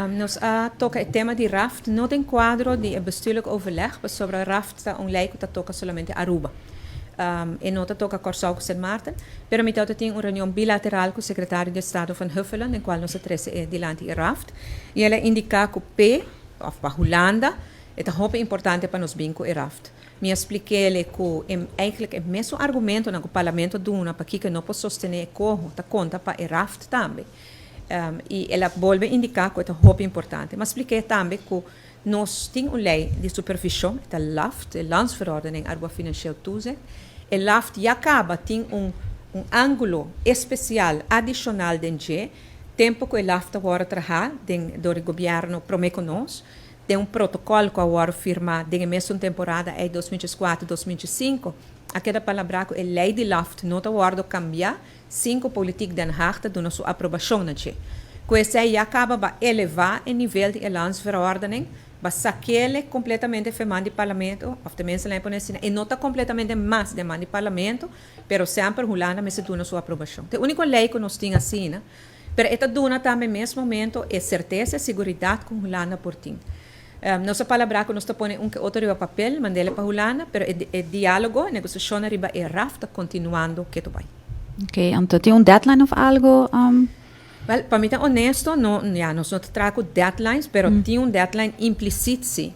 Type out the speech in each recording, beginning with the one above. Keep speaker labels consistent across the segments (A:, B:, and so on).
A: Nos toca el tema de RAFT, no en quadro de bestuurlijk overleg, maar sobre RAFT está un lei que toca solamente Aruba. E não toca Corsau com Sint Maarten, pero me tem uma reunião bilateral com o secretário de Estado van Huffelen, em qual nós trece dilante e RAFT, e ela indica que o P, of para Holanda, é muito importante para nos binco e RAFT. Me expliquei que eigenlijk é o mesmo argumento que o parlamento duna para que não pode sostener corro, tá conta para e RAFT também. E ela volve a indicar que é muito importante. Mas expliquei também que nós temos uma lei de supervisão, é a LAFT, a Landsverordening Arbeid Financieel Toezicht. E LAFT já acaba, tem ângulo especial, adicional dentro tempo que o LAFT agora trabalha do governo promete nós. Tem protocolo que agora firma na mesma temporada em 2024-2025. Aquela palavra que a lei de LAFT não está agora cambiar, 5 políticas Den Haag te doen sua aprovação na tje. Questa já acaba para elevar o nível de landsverordening, para saquele completamente firmar de parlamento, of tenminste lei ponesina, e não está completamente mais de man de parlamento, pero sempre Holanda me se doen sua aprovação. A única lei que nós temos assim, né? Pero esta dona também nesse momento é certeza e segurança com Holanda por tim. Nossa palavra que nós está pondo outro papel, mandele para Holanda, pero o diálogo, a negociação arriba e RAF está continuando que tu vai.
B: Okay, und tem deadline of algo?
A: Well, para mim, honesto, nós não trago deadlines, pero tem deadline implícito, sim.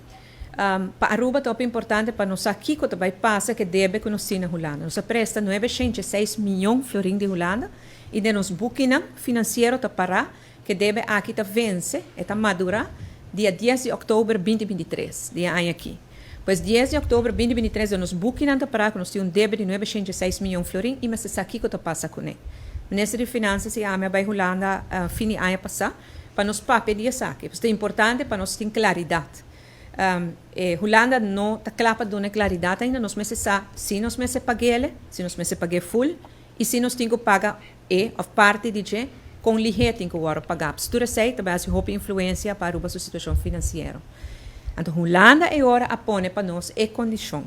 A: Para Aruba é importante para nós aqui que vai passar que deve que nós temos na Holanda. Nós presta 906 milhões de florins de Holanda e de nos booking financeiro para que deve aqui vence, está madura, dia 10 de outubro de 2023, dia aqui. Pois 10 de outubro de 2023, nós bookamos para que nós temos débito de 906 milhões de florins e mas é aqui que está passando com ele. O Ministério de Finanças e a minha Holanda fim de ano passado para nos pedir isso aqui. É importante para nós ter claridade. Holanda não está clara de claridade ainda, nós precisamos, se nós precisamos pagar, se nós precisamos pagar full e se nós temos que pagar a parte de que com ligeiro tem que pagar. Tudo isso também tem influência para a situação financeira. Então, Holanda agora apone para nós a condição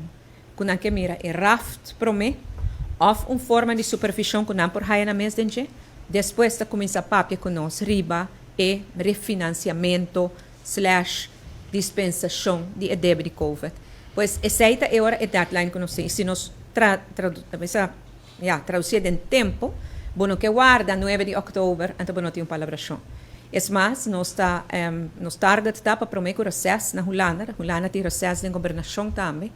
A: que nós que mira e RAFT promete ou forma de supervisão que nós por aí na mesa dentro, depois de começar a papel com nós riba e refinanciamento / dispensação de débito de COVID. Pois essa é agora a deadline que nós temos. Se nós traduzir em tempo, bueno que guarda 9 de outubro, então não tem uma palabração. Es mais, nos target está para prometer o recesso na Holanda. A Holanda tem recesso de governação também.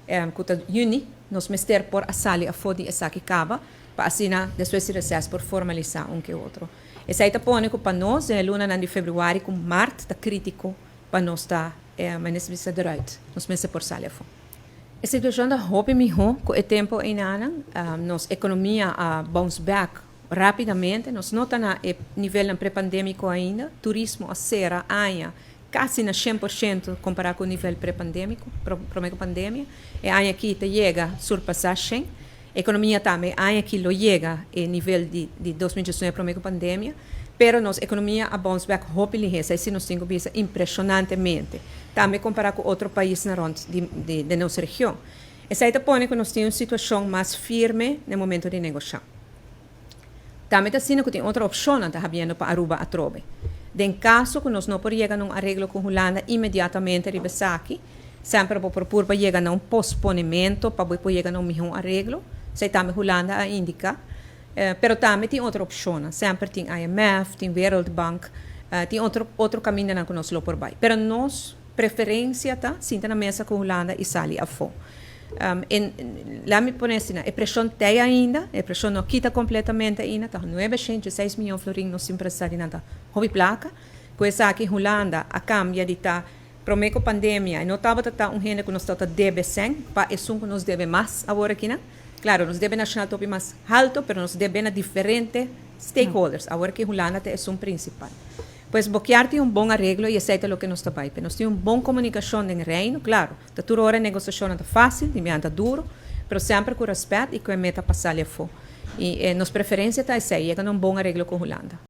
A: Que juni, nós mester por a sali a fodi essa que acaba, para assim, depois de recesso, por formalizar que outro. Essa aí está pondo para nós, em luna de fevereiro, com março, está crítico para nós estar, mas nesse direito, nós mester por sali a fodi. A situação da roupa melhor, com o tempo em ano, nossa economia bounce back rapidamente, nós não estamos no nível pré-pandêmico ainda, turismo a serra, ainda, quase na 100% comparado com o nível pré-pandêmico, pré-pandemia, e ainda aqui chega a surpassar 100%, a economia também ainda aqui chega ao nível de 2019 pré-pandemia, pero nossa economia a bounce back rapidamente, isso nós temos visto impressionantemente, também comparado com outros países de nossa região. Isso aí põe que nós temos uma situação mais firme no momento de negociação. Também está sendo que tem outra opção que está havendo para Aruba a trobe. Em caso que nós não podemos chegar a um arreglo com Holanda imediatamente a aqui, sempre vou propor para chegar a um posponimento para poder chegar a um melhor arreglo. Sei também Holanda a indica. Pero também tem outra opção. Sempre tem IMF, tem World Bank, tem outro caminho que nós lo por baixo. Pero nossa preferência está senta na mesa com Holanda e sair a fora. Lá me parece que a pressão tem ainda, a pressão não quita completamente ainda, está 906 milhões de florins no sempre está ainda hobby placa, pois aqui Holanda a cambia de estar promete a pandemia, e não estava gente que nós deve 100, para isso que nós deve mais agora aqui, né? Claro, nós deve nacional top mais alto, mas nós deve a diferentes stakeholders, agora que Holanda é principal. Pois bloquear tem bom arreglo e aceita o que nós trabalhamos. Nós temos boa comunicação no reino, claro. Da toda hora a negociação é fácil, é duro, mas sempre com respeito e com a meta passar a fora. E nossa preferência está essa, chega a um bom arreglo com a Holanda.